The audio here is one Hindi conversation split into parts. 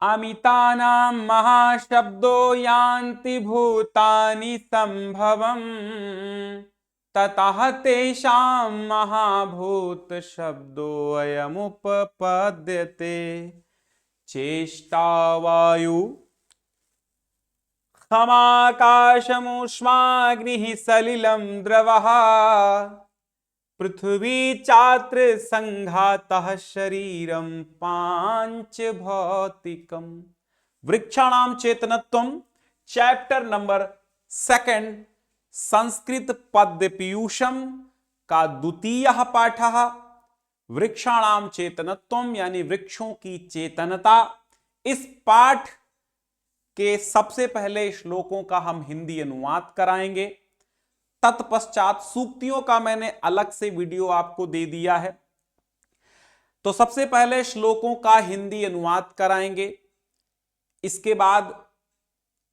अमितानां महाशब्दो यान्ति भूतानि संभवम् ततः तेषां महाभूत शब्दो अयमुपपद्यते। चेष्टावायु खमाकाशमुष्माग्निः सलिलं द्रवः पृथ्वी चात्र संघातः शरीरं पांच भौतिकम। वृक्षाणाम चेतनत्वम, चैप्टर नंबर 2, संस्कृत पद्य पीयूषम का द्वितीय पाठ। वृक्षाणाम चेतनत्वम यानी वृक्षों की चेतनता। इस पाठ के सबसे पहले श्लोकों का हम हिंदी अनुवाद कराएंगे। तत्पश्चात सूक्तियों का मैंने अलग से वीडियो आपको दे दिया है। तो सबसे पहले श्लोकों का हिंदी अनुवाद कराएंगे। इसके बाद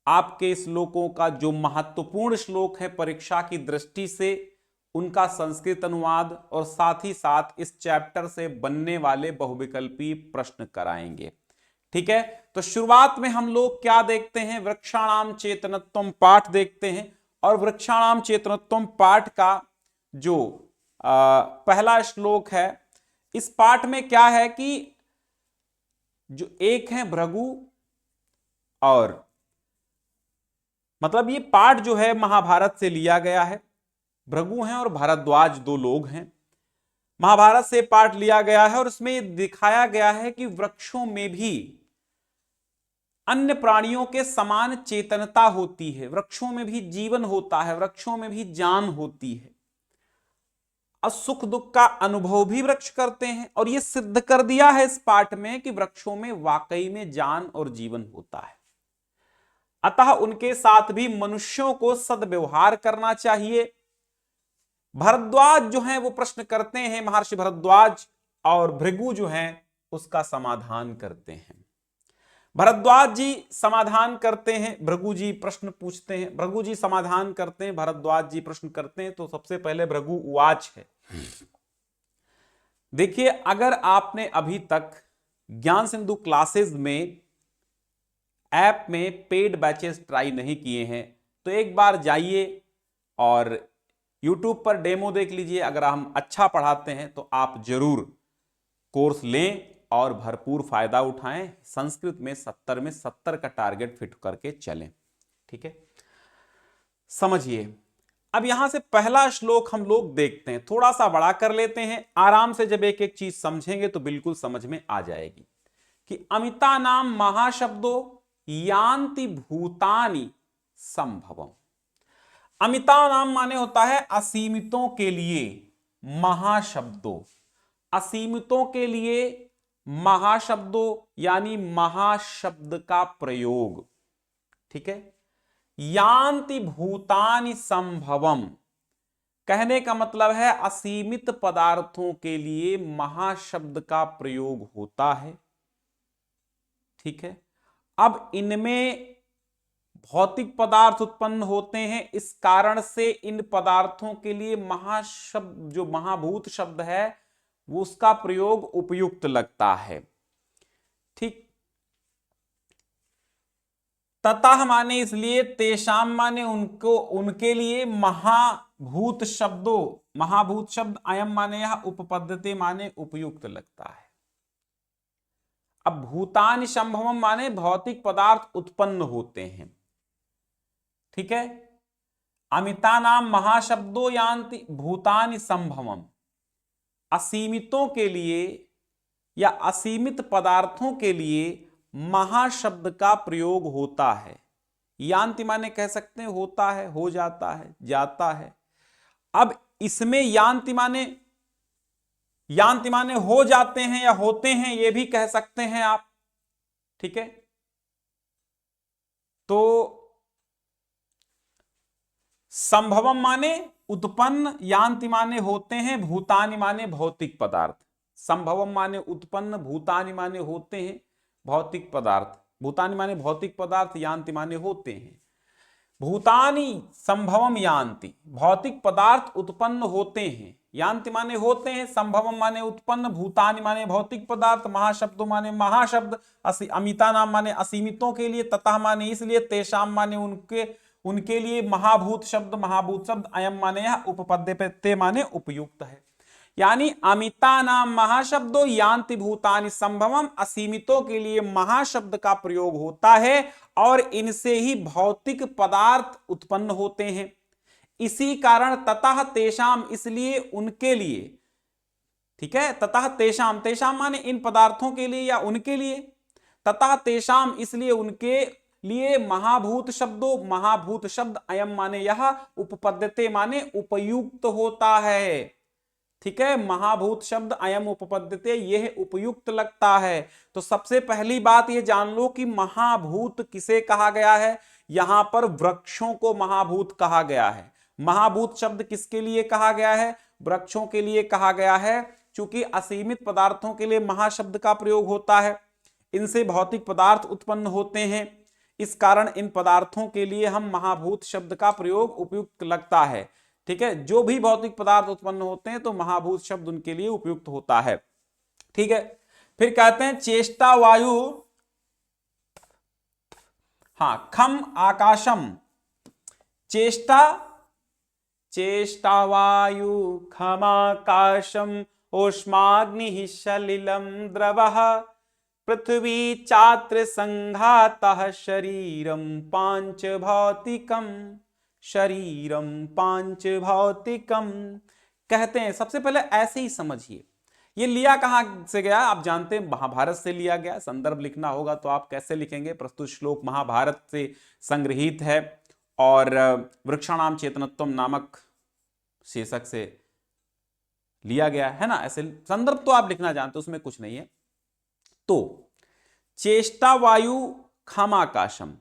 आपके श्लोकों का जो महत्वपूर्ण श्लोक है परीक्षा की दृष्टि से, उनका संस्कृत अनुवाद और साथ ही साथ इस चैप्टर से बनने वाले बहुविकल्पी प्रश्न कराएंगे। ठीक है, तो शुरुआत में हम लोग क्या देखते हैं, वृक्षाणाम चेतनत्वम पाठ देखते हैं। और वृक्षाणाम चेतनत्वम पाठ का जो पहला श्लोक है, इस पाठ में क्या है कि जो एक है भृगु, और मतलब ये पाठ जो है महाभारत से लिया गया है। भृगु हैं और भारद्वाज दो लोग हैं। महाभारत से पाठ लिया गया है और उसमें दिखाया गया है कि वृक्षों में भी अन्य प्राणियों के समान चेतनता होती है, वृक्षों में भी जीवन होता है, वृक्षों में भी जान होती है, और सुख दुख का अनुभव भी वृक्ष करते हैं। और यह सिद्ध कर दिया है इस पाठ में कि वृक्षों में वाकई में जान और जीवन होता है। अतः उनके साथ भी मनुष्यों को सद्व्यवहार करना चाहिए। भरद्वाज जो हैं वो प्रश्न करते हैं, महर्षि भरद्वाज, और भृगु जो हैं उसका समाधान करते हैं। भरद्वाज जी समाधान करते हैं, भृगु जी प्रश्न पूछते हैं। भृगु जी समाधान करते हैं, भरद्वाज जी प्रश्न करते हैं। तो सबसे पहले भृगु उवाच है। देखिए, अगर आपने अभी तक ज्ञान सिंधु क्लासेस में ऐप में पेड बैचेस ट्राई नहीं किए हैं तो एक बार जाइए और YouTube पर डेमो देख लीजिए। अगर हम अच्छा पढ़ाते हैं तो आप जरूर कोर्स लें और भरपूर फायदा उठाएं। संस्कृत में 70 में 70 का टारगेट फिट करके चलें। ठीक है, समझिए। अब यहां से पहला श्लोक हम लोग देखते हैं, थोड़ा सा बड़ा कर लेते हैं। आराम से जब एक एक चीज समझेंगे तो बिल्कुल समझ में आ जाएगी कि अमिता नाम महाशब्दो यान्ति भूतानि संभवम। अमिता नाम माने होता है असीमितों के लिए, महाशब्दों असीमितों के लिए, महाशब्दों यानी महाशब्द का प्रयोग। ठीक है, यान्ति भूतानि संभवम कहने का मतलब है असीमित पदार्थों के लिए महाशब्द का प्रयोग होता है। ठीक है, अब इनमें भौतिक पदार्थ उत्पन्न होते हैं, इस कारण से इन पदार्थों के लिए महाशब्द, जो महाभूत शब्द है, वो उसका प्रयोग उपयुक्त लगता है। ठीक, ततः माने इसलिए, तेषाम माने उनको, उनके लिए, महाभूत शब्दों, महाभूत शब्द अयम माने यह, उपपद्यते माने उपयुक्त लगता है। अब भूतानि संभवम माने भौतिक पदार्थ उत्पन्न होते हैं। ठीक है, अमिता नाम महाशब्दो यान्ति भूतानि संभवम, असीमितों के लिए या असीमित पदार्थों के लिए महाशब्द का प्रयोग होता है। यान्ति माने कह सकते हैं होता है, हो जाता है, जाता है। अब इसमें यान्ति माने हो जाते हैं या होते हैं, यह भी कह सकते हैं आप। ठीक है, तो संभवम माने उत्पन्न, यान्ति माने होते हैं, भूतानि माने भौतिक पदार्थ। संभवम माने उत्पन्न, भूतानि माने होते हैं, भौतिक पदार्थ। भूतानि माने भौतिक पदार्थ, यान्ति माने होते हैं। भूतानि संभवम यान्ति, भौतिक पदार्थ उत्पन्न होते हैं यान्ति माने होते हैं, संभवम माने उत्पन्न, भूतानि माने भौतिक पदार्थ, महाशब्दो माने महाशब्द, अमिता नाम माने असीमितों के लिए, ततः माने इसलिए, तेषाम माने उनके लिए, महाभूत शब्द, अयम माने यह, उपपद्यते माने उपयुक्त है। यानी अमिता नाम महाशब्दो यान्ति भूतानि संभवम, असीमितों के लिए महाशब्द का प्रयोग होता है और इनसे ही भौतिक पदार्थ उत्पन्न होते हैं। इसी कारण ततः तेषाम, इसलिए उनके लिए, ठीक है, ततः तेषाम, तेषाम माने इन पदार्थों के लिए या उनके लिए, ततः तेषाम इसलिए उनके लिए, महाभूत शब्द अयम माने यह, उपपद्यते माने उपयुक्त होता है। ठीक है, महाभूत शब्द अयम उपपद्यते, यह उपयुक्त लगता है। तो सबसे पहली बात यह जान लो कि महाभूत किसे कहा गया है। यहां पर वृक्षों को महाभूत कहा गया है। महाभूत शब्द किसके लिए कहा गया है? वृक्षों के लिए कहा गया है। चूंकि असीमित पदार्थों के लिए महाशब्द का प्रयोग होता है, इनसे भौतिक पदार्थ उत्पन्न होते हैं, इस कारण इन पदार्थों के लिए हम महाभूत शब्द का प्रयोग उपयुक्त लगता है। ठीक है, जो भी भौतिक पदार्थ उत्पन्न होते हैं तो महाभूत शब्द उनके लिए उपयुक्त होता है। ठीक है, फिर कहते हैं चेष्टा वायु, हां, खम आकाशम, चेष्टा, चेष्टा वायु खमाकाशम, ओष्माग्नि सलिलम द्रवः, पृथ्वी चात्र संघातः, शरीरम पांच भौतिकम, शरीरम पांच भौतिकम। कहते हैं, सबसे पहले ऐसे ही समझिए, ये लिया कहां से गया? आप जानते हैं महाभारत से लिया गया। संदर्भ लिखना होगा तो आप कैसे लिखेंगे? प्रस्तुत श्लोक महाभारत से संग्रहित है और वृक्षाणाम चेतनत्वम नामक शीर्षक से लिया गया है ना। ऐसे संदर्भ तो आप लिखना जानते हो, उसमें कुछ नहीं है। तो चेष्टा वायु खमाकाशम,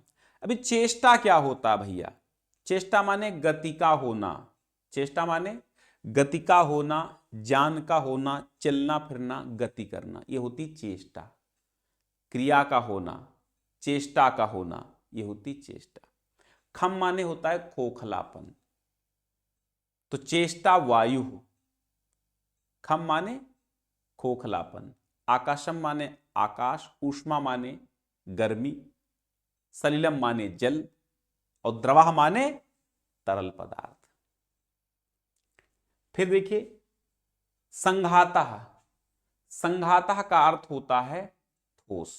अभी चेष्टा क्या होता है भैया? चेष्टा माने गति का होना, चेष्टा माने गति का होना, जान का होना, चलना फिरना, गति करना, ये होती चेष्टा। क्रिया का होना, चेष्टा का होना, ये होती चेष्टा। खम माने होता है खोखलापन, तो चेष्टा वायु, खम माने खोखलापन, आकाशम माने आकाश, ऊष्मा माने गर्मी, सलिलम माने जल, और द्रवः माने तरल पदार्थ। फिर देखिए संघातः, संघातः का अर्थ होता है ठोस।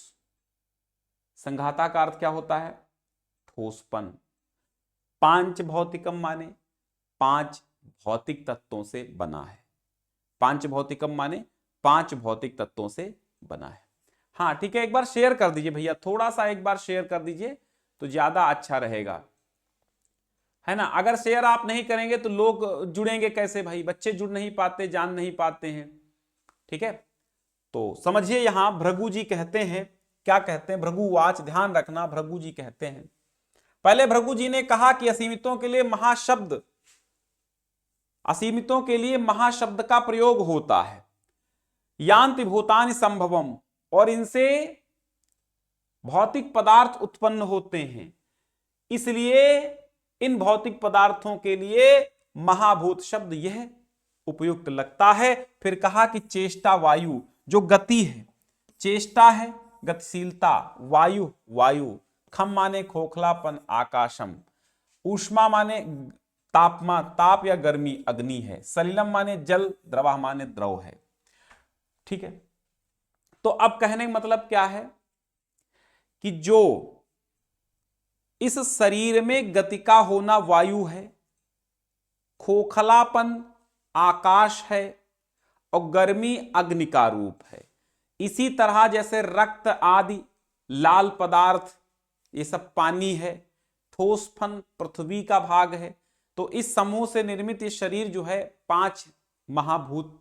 संघातः का अर्थ क्या होता है? ठोसपन। पांच भौतिकम माने पांच भौतिक तत्वों से बना है। पांच भौतिकम माने पांच भौतिक तत्वों से बना है। हाँ ठीक है, एक बार शेयर कर दीजिए भैया, थोड़ा सा एक बार शेयर कर दीजिए तो ज्यादा अच्छा रहेगा, है ना। अगर शेयर आप नहीं करेंगे तो लोग जुड़ेंगे कैसे भाई? बच्चे जुड़ नहीं पाते, जान नहीं पाते हैं। ठीक है, तो समझिए यहां भृगु जी कहते हैं, क्या कहते हैं? भृगुवाच, ध्यान रखना, भृगु जी कहते हैं, पहले भृगु जी ने कहा कि असीमितों के लिए महाशब्द, असीमितों के लिए महाशब्द का प्रयोग होता है। यान्ति भूतानि संभवम, और इनसे भौतिक पदार्थ उत्पन्न होते हैं, इसलिए इन भौतिक पदार्थों के लिए महाभूत शब्द यह उपयुक्त लगता है। फिर कहा कि चेष्टा वायु, जो गति है, चेष्टा है गतिशीलता, वायु वायु, खम माने खोखलापन, आकाशम, ऊष्मा माने तापमान, ताप या गर्मी, अग्नि है, सलिलम माने जल, द्रवा माने द्रव है। ठीक है, तो अब कहने का मतलब क्या है कि जो इस शरीर में गति का होना वायु है, खोखलापन आकाश है और गर्मी अग्नि का रूप है। इसी तरह जैसे रक्त आदि लाल पदार्थ ये सब पानी है, ठोसपन पृथ्वी का भाग है। तो इस समूह से निर्मित ये शरीर जो है पांच महाभूत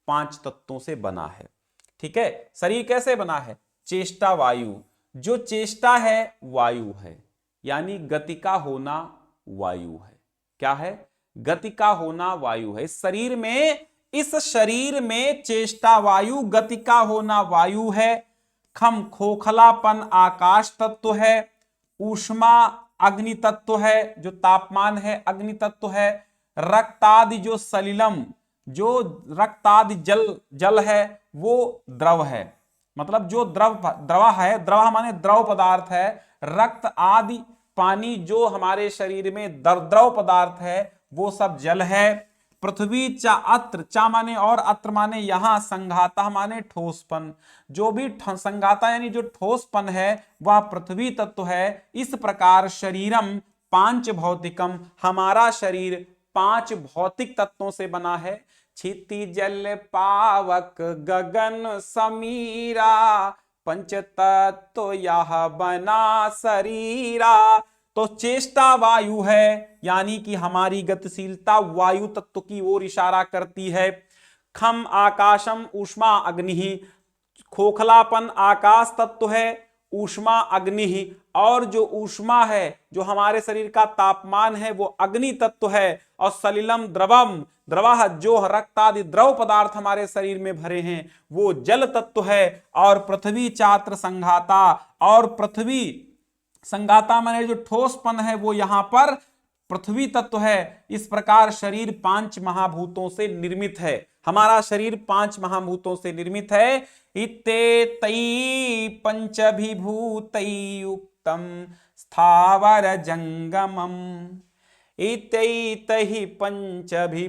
पांच तत्वों से बना है। ठीक है, शरीर कैसे बना है? चेष्टा वायु, जो चेष्टा है वायु है, यानी गति का होना वायु है। क्या है? गति का होना वायु है। इस शरीर में चेष्टा वायु, गति का होना वायु है, खम खोखलापन आकाश तत्व है, ऊष्मा अग्नि तत्व है, जो तापमान है अग्नि तत्व है, रक्तादि जो सलिलम, जो रक्तादि जल है वो द्रव है, मतलब जो द्रव है, द्रव माने द्रव पदार्थ है, रक्त आदि पानी जो हमारे शरीर में द्रव पदार्थ है वो सब जल है। पृथ्वी चा अत्र, चा माने और, अत्र माने यहां, संघाता माने ठोसपन, जो भी संघाता यानी जो ठोसपन है वह पृथ्वी तत्व है। इस प्रकार शरीरम पांच भौतिकम, हमारा शरीर पांच भौतिक तत्वों से बना है। क्षिति जल पावक गगन समीरा, पंच तत्व यह बना शरीरा। तो चेष्टा वायु है, यानी कि हमारी गतिशीलता वायु तत्व की ओर इशारा करती है। खम आकाशम ऊष्मा अग्नि, खोखलापन आकाश तत्व है, ऊष्मा अग्नि, और जो ऊष्मा है, जो हमारे शरीर का तापमान है वो अग्नि तत्व है। और सलिलम द्रवम, द्रवा जो रक्त आदि द्रव पदार्थ हमारे शरीर में भरे हैं वो जल तत्व है। और पृथ्वी चात्र संघाता, और पृथ्वी संघाता माने जो ठोसपन है वो यहां पर पृथ्वी तत्व है। इस प्रकार शरीर पांच महाभूतों से निर्मित है, हमारा शरीर पांच महाभूतों से निर्मित है। इत्येतैः पंचभिभूतैर्युक्तं स्थावर जंगमम, इत्येतैः पंचभिभूतैर्युक्तं,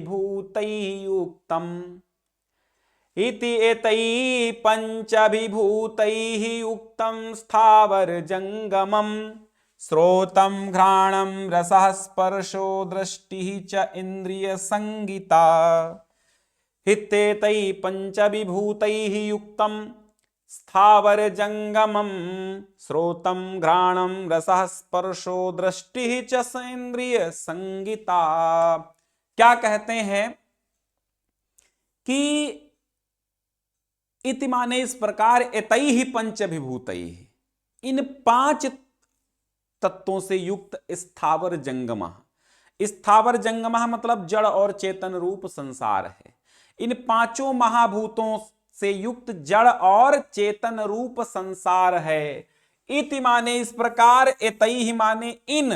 इति एतैः पंचभिभूतैः युक्तं स्थावर जंगमम, श्रोतं घ्राणं रसः स्पर्शो दृष्टिः च इंद्रिय संगिता। इत्येतैः पंचभिभूतैः युक्तं स्थावर जंगमम, श्रोतं घ्राणं रसः स्पर्शो दृष्टिः च इंद्रिय संगिता। क्या कहते हैं कि इति माने इस प्रकार, एतैः पंचभिभूतैः, इन पांच तत्वों से युक्त स्थावर जंगम, स्थावर जंगम मतलब जड़ और चेतन रूप संसार है। इन पांचों महाभूतों से युक्त जड़ और चेतन रूप संसार है। इति माने इस प्रकार, एतैः माने इन,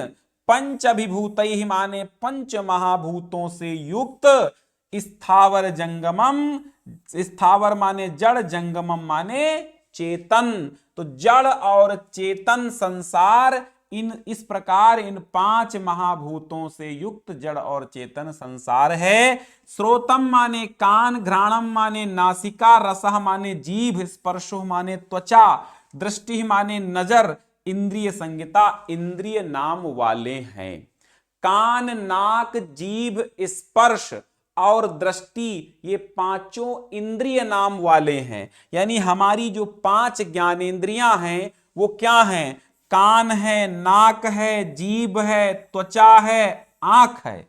पंचभिभूतैः माने पंच महाभूतों से युक्त, स्थावर जंगमम, स्थावर माने जड़, जंगमम माने चेतन। तो जड़ और चेतन संसार, इन इस प्रकार इन पांच महाभूतों से युक्त जड़ और चेतन संसार है। श्रोतम माने कान, घ्राणम माने नासिका, रसः माने जीभ, स्पर्शो माने त्वचा, दृष्टि माने नजर, इंद्रिय संगिता इंद्रिय नाम वाले हैं। कान, नाक, जीभ, स्पर्श और दृष्टि ये पांचों इंद्रिय नाम वाले हैं। यानी हमारी जो पांच ज्ञानेंद्रियां हैं वो क्या हैं? कान है, नाक है, जीभ है, त्वचा है, आंख है।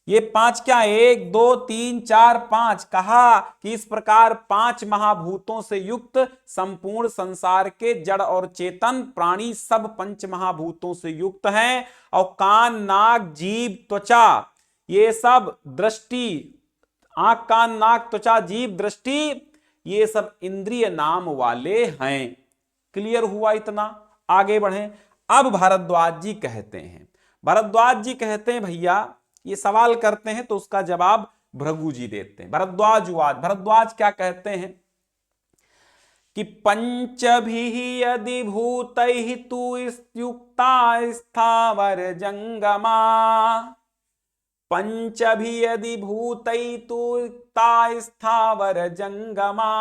ये पांच क्या? एक, दो, तीन, चार, पांच। कहा कि इस प्रकार पांच महाभूतों से युक्त संपूर्ण संसार के जड़ और चेतन प्राणी सब पंच महाभूतों से युक्त हैं। और कान, नाक, जीभ, त्वचा ये सब, दृष्टि, आंख, कान, नाक, त्वचा, जीभ, दृष्टि ये सब इंद्रिय नाम वाले हैं। क्लियर हुआ इतना? आगे बढ़े। अब भारद्वाज जी कहते हैं, भारद्वाज जी कहते हैं भैया ये सवाल करते हैं तो उसका जवाब भृगु जी देते हैं। भारद्वाज क्या कहते हैं कि पंचभिः यदि भूतैः तु युक्ता स्थावर जंगमा, पंचभिः यदि भूतैः तु युक्ता स्थावर जंगमा,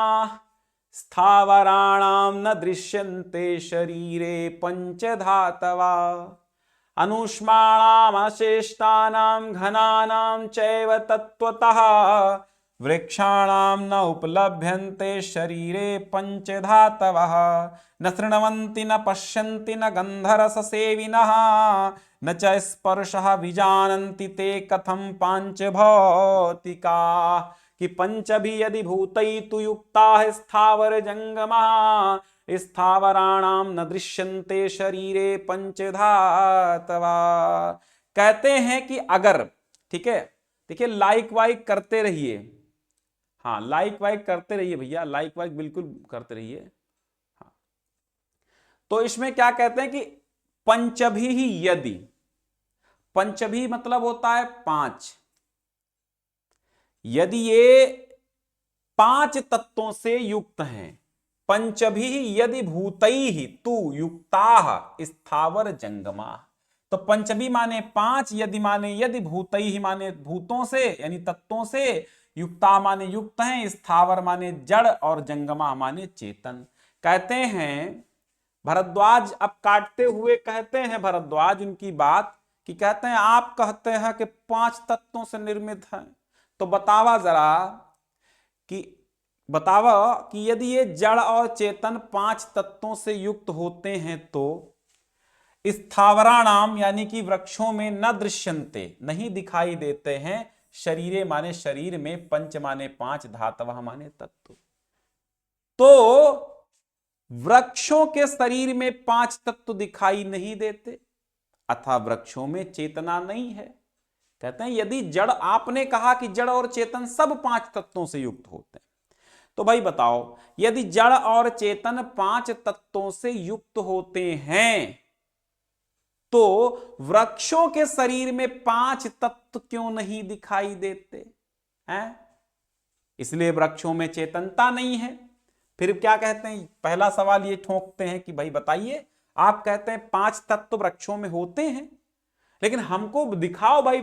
स्थावराणां न दृश्यन्ते शरीरे पंचधातवा, अनुष्माणाम् अशेष्टानां घनानां चैव तत्त्वतः, वृक्षाणां न उपलभ्यन्ते शरीरे पंचधातवः, न शृण्वन्ति न पश्यन्ति न गन्धरससेविनः, न च स्पर्शः विजानन्ति ते कथं पांचभौतिका। कि पंचभिः यदि भूतैः तु युक्ताः स्थावर जंगमाः, स्थावराणां न दृश्यन्ते शरीरे पंचधातवा। कहते हैं कि अगर, ठीक है, देखिए लाइक वाइक करते रहिए, हाँ लाइक वाइक करते रहिए भैया, लाइक वाइक बिल्कुल करते रहिए। हाँ, तो इसमें क्या कहते हैं कि पंचभिः यदि, पंचभिः मतलब होता है पांच, यदि ये 5 तत्वों से युक्त हैं, पंचभी यदि भूतैः तु युक्ताः स्थावर जंगमा। तो पंचभी माने 5, यदि माने यदि, भूतैः माने भूतों से यानी तत्वों से, युक्ता माने युक्त हैं, स्थावर माने जड़, और जंगमा माने चेतन। कहते हैं भरद्वाज, अब काटते हुए कहते हैं भरद्वाज उनकी बात कि कहते हैं आप कहते हैं कि 5 तत्वों से निर्मित है, तो बतावा जरा कि यदि ये जड़ और चेतन 5 तत्वों से युक्त होते हैं तो स्थावराणाम यानी कि वृक्षों में न दृश्यन्ते नहीं दिखाई देते हैं, शरीरे माने शरीर में, पंच माने 5, धातव माने तत्व। तो वृक्षों के शरीर में 5 तत्व दिखाई नहीं देते, अथा वृक्षों में चेतना नहीं है। कहते हैं यदि जड़, आपने कहा कि जड़ और चेतन सब 5 तत्वों से युक्त होते हैं, तो भाई बताओ यदि जड़ और चेतन 5 तत्वों से युक्त होते हैं तो वृक्षों के शरीर में 5 तत्व क्यों नहीं दिखाई देते हैं? इसलिए वृक्षों में चेतनता नहीं है। फिर क्या कहते हैं, पहला सवाल ये ठोकते हैं कि भाई बताइए, आप कहते हैं 5 तत्व वृक्षों में होते हैं, लेकिन हमको दिखाओ भाई,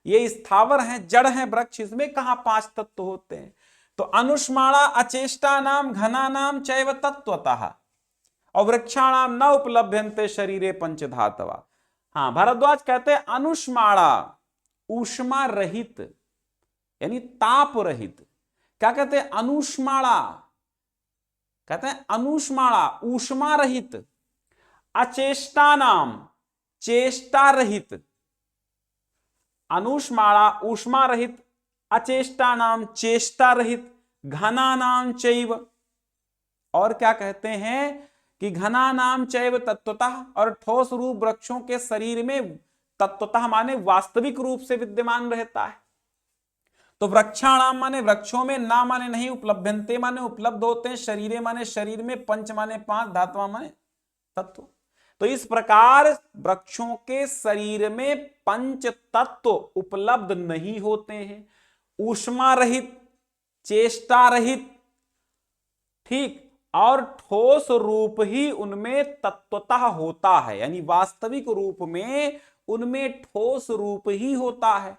ये स्थावर हैं, जड़ हैं वृक्ष, इसमें कहां 5 तत्व होते हैं? तो अनुष्माणा अचेष्टा नाम घना नाम चैव तत्वतः और वृक्षाणाम न उपलभ्यन्ते शरीरे पंचधातवा। हाँ, भारद्वाज कहते हैं अनुष्माणा ऊष्मा रहित यानी ताप रहित। क्या कहते हैं? अनुष्माणा, कहते हैं अनुष्माणा ऊष्मा रहित, अचेष्टा नाम चेष्टा रहित। अनुष्माणा ऊष्मा रहित, अचेष्टा नाम चेष्टा रहित, घना नाम चैव, और क्या कहते हैं कि घना नाम चैव तत्वतः, और ठोस रूप वृक्षों के शरीर में तत्वतः माने वास्तविक रूप से विद्यमान रहता है। तो वृक्षाणाम माने वृक्षों में, ना माने नहीं, उपलभ्यन्ते माने उपलब्ध होते हैं, शरीरे माने शरीर में, पंच माने 5, धात्वा माने तत्व। तो इस प्रकार वृक्षों के शरीर में 5 तत्व उपलब्ध नहीं होते हैं, ऊष्मा रहित, चेष्टा रहित, ठीक, और ठोस रूप ही उनमें तत्वतः होता है, यानी वास्तविक रूप में उनमें ठोस रूप ही होता है।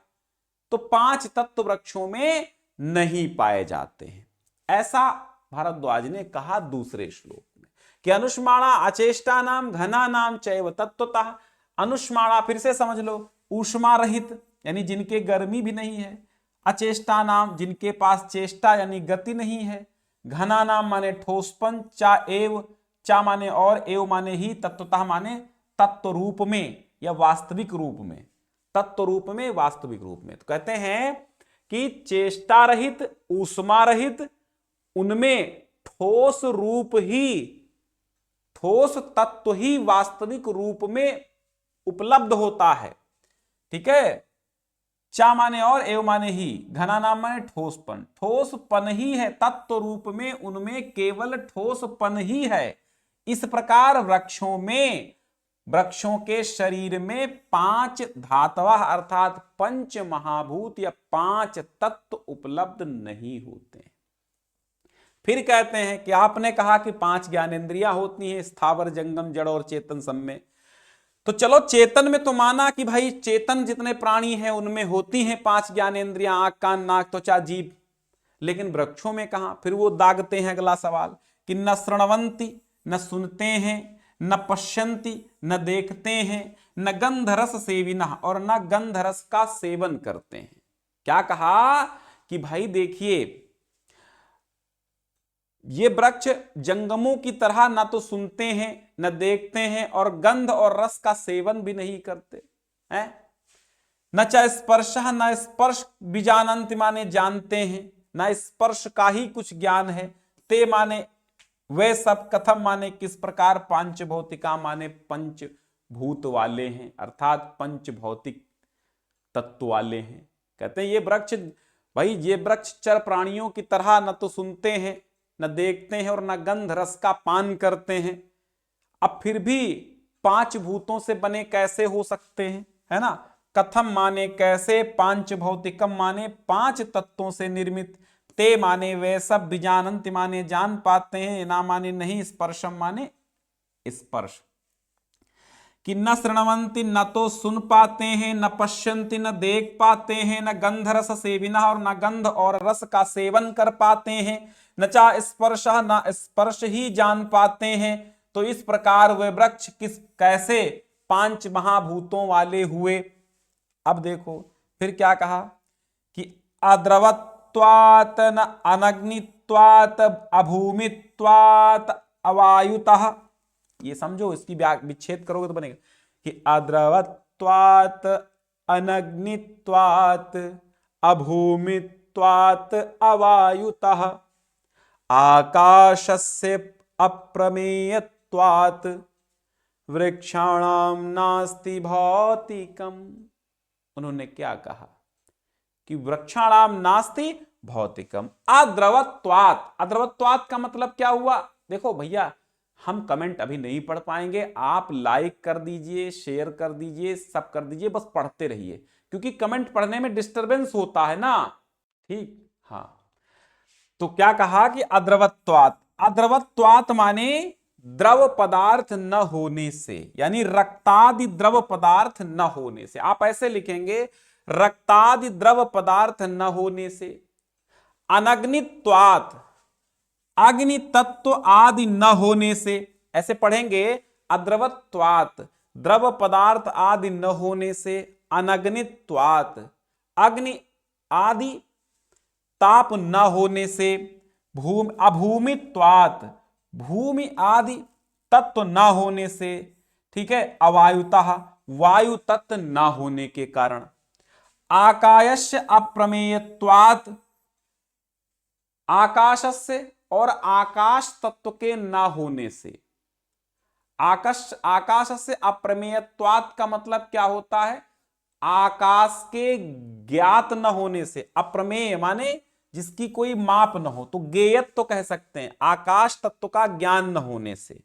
तो 5 तत्व वृक्षों में नहीं पाए जाते हैं, ऐसा भारद्वाज ने कहा दूसरे श्लोक में कि अनुष्माणा अचेष्टा नाम घना नाम चैव तत्वतः। अनुष्माणा फिर से समझ लो, ऊष्मा रहित यानी जिनके गर्मी भी नहीं है, अचेष्टा नाम जिनके पास चेष्टा यानी गति नहीं है, घना नाम माने ठोसपन, चा एव, चा माने और, एव माने ही, तत्वतः माने तत्व रूप में या वास्तविक रूप में, तत्व रूप में वास्तविक रूप में। तो कहते हैं कि चेष्टा रहित, ऊष्मा रहित, उनमें ठोस रूप ही, ठोस तत्व ही वास्तविक रूप में उपलब्ध होता है, ठीक है। चा माने और, एव माने ही, घना नाम माने ठोसपन, ठोसपन ही है तत्व रूप में, उनमें केवल ठोसपन ही है। इस प्रकार वृक्षों में, वृक्षों के शरीर में 5 धातवः अर्थात पंच महाभूत या 5 तत्व उपलब्ध नहीं होते। फिर कहते हैं कि आपने कहा कि 5 ज्ञानेंद्रियां होती हैं स्थावर जंगम जड़ और चेतन सब में, तो चलो चेतन में तो माना कि भाई चेतन जितने प्राणी हैं उनमें होती हैं 5 ज्ञानेंद्रियां, आंख कान नाक त्वचा जीभ, लेकिन वृक्षों में कहां? फिर वो दागते हैं अगला सवाल कि न श्रृण्वन्ति, न सुनते हैं, न पश्यन्ति, न देखते हैं, न गंधरस सेविनः, और न गंधरस का सेवन करते हैं। क्या कहा कि भाई देखिए ये वृक्ष जंगमों की तरह ना तो सुनते हैं न देखते हैं और गंध और रस का सेवन भी नहीं करते हैं। न च स्पर्श, न स्पर्श बीजानंत माने जानते हैं, न स्पर्श का ही कुछ ज्ञान है। ते माने वे सब, कथम माने किस प्रकार, पांच भौतिका माने पंच भूत वाले हैं, अर्थात पंच भौतिक तत्व वाले हैं। कहते हैं ये वृक्ष, भाई ये वृक्ष चर प्राणियों की तरह न तो सुनते हैं न देखते हैं और न गंध रस का पान करते हैं। अब फिर भी 5 भूतों से बने कैसे हो सकते हैं, है ना? कथम माने कैसे, पांच भौतिकम माने पांच तत्वों से निर्मित, ते माने वे सब, विजानंति माने जान पाते हैं, ना माने नहीं, स्पर्शम माने स्पर्श। कि न श्रृणवंती, न तो सुन पाते हैं, न पश्यंती, न देख पाते हैं, न गंध रस सेविना, और न गंध और रस का सेवन कर पाते हैं, न चा स्पर्श, न स्पर्श ही जान पाते हैं। तो इस प्रकार वे वृक्ष किस कैसे पांच महाभूतों वाले हुए। अब देखो फिर क्या कहा कि अद्रवत्वात्, न अनग्नित्वात्, अभूमित्वात्, अवायुतः। ये समझो, इसकी विच्छेद करोगे तो बनेगा कि अद्रवत्वात्, अनग्नित्वात्, अभूमित्वात्, अवायुतः, आकाशस्य अप्रमेयत्वात्, वृक्षाणां नास्ति भौतिकम्। उन्होंने क्या कहा कि वृक्षाणाम नास्ति भौतिकम अद्रवत्वात्। अद्रवत्वात् का मतलब क्या हुआ? देखो भैया, हम कमेंट अभी नहीं पढ़ पाएंगे, आप लाइक कर दीजिए, शेयर कर दीजिए, सब कर दीजिए, बस पढ़ते रहिए, क्योंकि कमेंट पढ़ने में डिस्टरबेंस होता है ना। ठीक, हाँ। तो क्या कहा कि अद्रवत्वात्। अद्रवत्वात् माने द्रव पदार्थ न होने से, यानी रक्तादि द्रव पदार्थ न होने से। आप ऐसे लिखेंगे, रक्तादि द्रव पदार्थ न होने से। अनग्नित्वात्, अग्नि तत्व आदि न होने से। ऐसे पढ़ेंगे, अद्रवत्वात्, द्रव पदार्थ आदि न होने से। अनग्नित्वात्, अग्नि आदि ताप न होने से। अभूमित्वात्, भूमि आदि तत्व न होने से। ठीक है। अवायुतः, वायु तत्व न होने के कारण। आकाशस्य अप्रमेयत्वात्, आकाशस्य और आकाश तत्व के न होने से। आकाश से अप्रमेयत्वात् का मतलब क्या होता है? आकाश के ज्ञात न होने से। अप्रमेय माने जिसकी कोई माप न हो, तो ज्ञेयत तो कह सकते हैं। आकाश तत्व का ज्ञान न होने से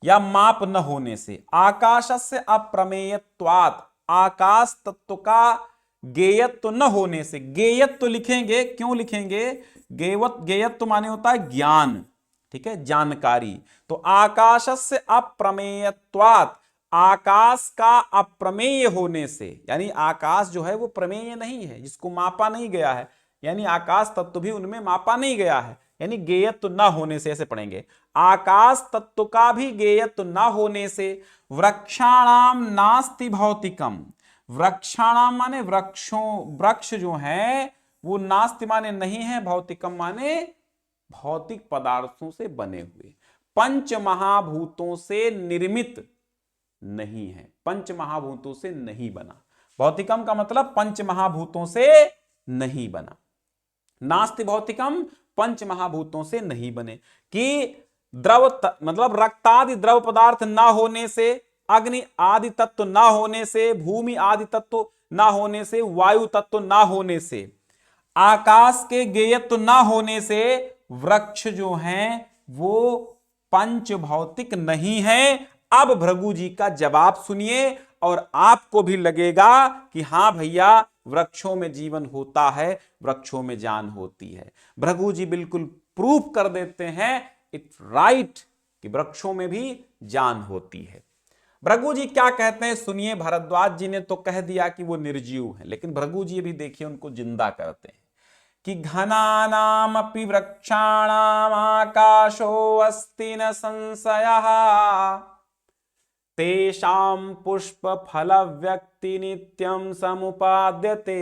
या माप न होने से। आकाश से अप्रमेयत्वात्, आकाश तत्व का ज्ञेयत्व न होने से। ज्ञेयत्व लिखेंगे, क्यों लिखेंगे? ज्ञेयत्व माने होता है ज्ञान, ठीक है, जानकारी। तो आकाश से अप्रमेयत्वात्, आकाश का अप्रमेय होने से, यानी आकाश जो है वो प्रमेय नहीं है, जिसको मापा नहीं गया है, यानी आकाश तत्व भी उनमें मापा नहीं गया है, यानी ज्ञेयत्व न होने से। ऐसे पढ़ेंगे, आकाश तत्व का भी ज्ञेयत्व न होने से। वृक्षाणाम नास्ति भौतिकम, वृक्षाणाम माने वृक्षों, वृक्ष जो है वो नास्ति माने नहीं है, भौतिकम माने भौतिक पदार्थों से बने हुए, पंच महाभूतों से निर्मित नहीं है, पंच महाभूतों से नहीं बना। भौतिकम का मतलब पंच महाभूतों से नहीं बना। नास्ति भौतिकम, पंच महाभूतों से नहीं बने। कि द्रव मतलब रक्तादि द्रव पदार्थ ना होने से, अग्नि आदि तत्व ना होने से, भूमि आदि तत्व ना होने से, वायु तत्व ना होने से, आकाश के ज्ञेयत्व ना होने से वृक्ष जो हैं वो पंच भौतिक नहीं है। अब भृगु जी का जवाब सुनिए और आपको भी लगेगा कि हां भैया, वृक्षों में जीवन होता है, वृक्षों में जान होती है। भृगु जी बिल्कुल प्रूफ कर देते हैं, इट्स राइट, कि वृक्षों में भी जान होती है। भृगु जी क्या कहते हैं सुनिए। भारद्वाज जी ने तो कह दिया कि वो निर्जीव है, लेकिन भृगु जी भी देखिए उनको जिंदा करते हैं कि घनानामपि वृक्षाणाम आकाशो अस्ति न संशयः, तेषां पुष्प फल व्यक्ति नित्यं समुपाद्यते,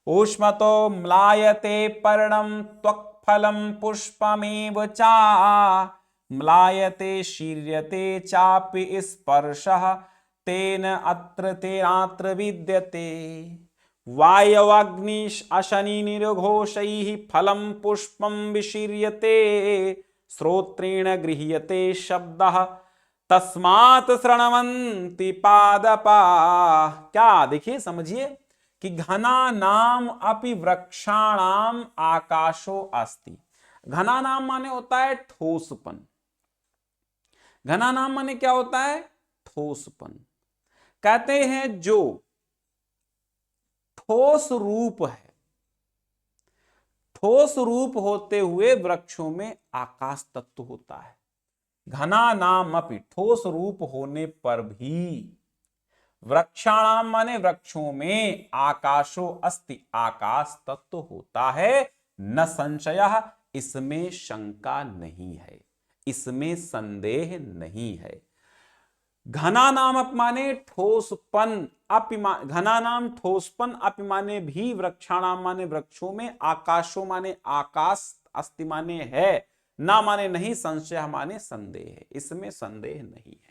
ऊष्मतो म्लायते पर्णं त्वक् फलं पुष्पमेव चा, म्लायते शीर्यते चापि स्पर्शः, तेन अत्र तेनात्र विद्यते, वायवग्नि अशनि निर्घोषैः फलं पुष्पं विशीर्यते, श्रोत्रेण गृह्यते शब्दः, तस्मात् श्रृण्वन्ति पादपा। क्या देखिए, समझिए कि घना नाम अपि वृक्षाणाम आकाशो अस्ति। घना नाम माने होता है ठोसपन। घना नाम माने क्या होता है? ठोसपन। कहते हैं जो ठोस रूप है। ठोस रूप होते हुए वृक्षों में आकाश तत्व होता है। घना नाम अपि, ठोस रूप होने पर भी, वृक्षाणाम माने वृक्षों में, आकाशो अस्ति, आकाश तत्व होता है, न संशयः, इसमें शंका नहीं है, इसमें संदेह नहीं है। घना नाम अपमाने ठोसपन, घना नाम ठोसपन, अपिमाने भी, वृक्षाणाम माने वृक्षों में, आकाशो माने आकाश, अस्ति माने है, ना माने नहीं, संशय माने संदेह है, इसमें संदेह नहीं है।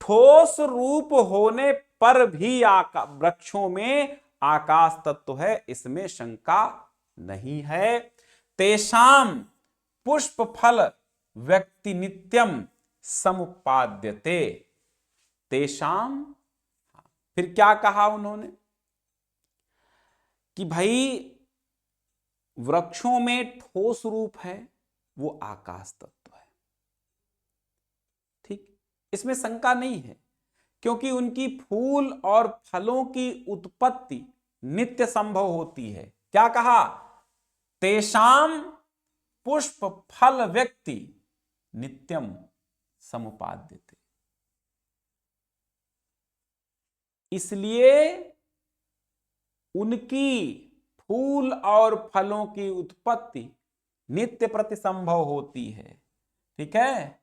ठोस रूप होने पर भी वृक्षों में आकाश तत्व है, इसमें शंका नहीं है। तेषाम पुष्प फल व्यक्ति नित्यम समुपाद्यते। तेषाम, फिर क्या कहा उन्होंने कि भाई वृक्षों में ठोस रूप है, वो आकाश तत्व है। ठीक, इसमें शंका नहीं है, क्योंकि उनकी फूल और फलों की उत्पत्ति नित्य संभव होती है। क्या कहा? तेषाम पुष्प फल व्यक्ति नित्यम समुपाद्यते। इसलिए उनकी फूल और फलों की उत्पत्ति नित्य प्रति संभव होती है। ठीक है,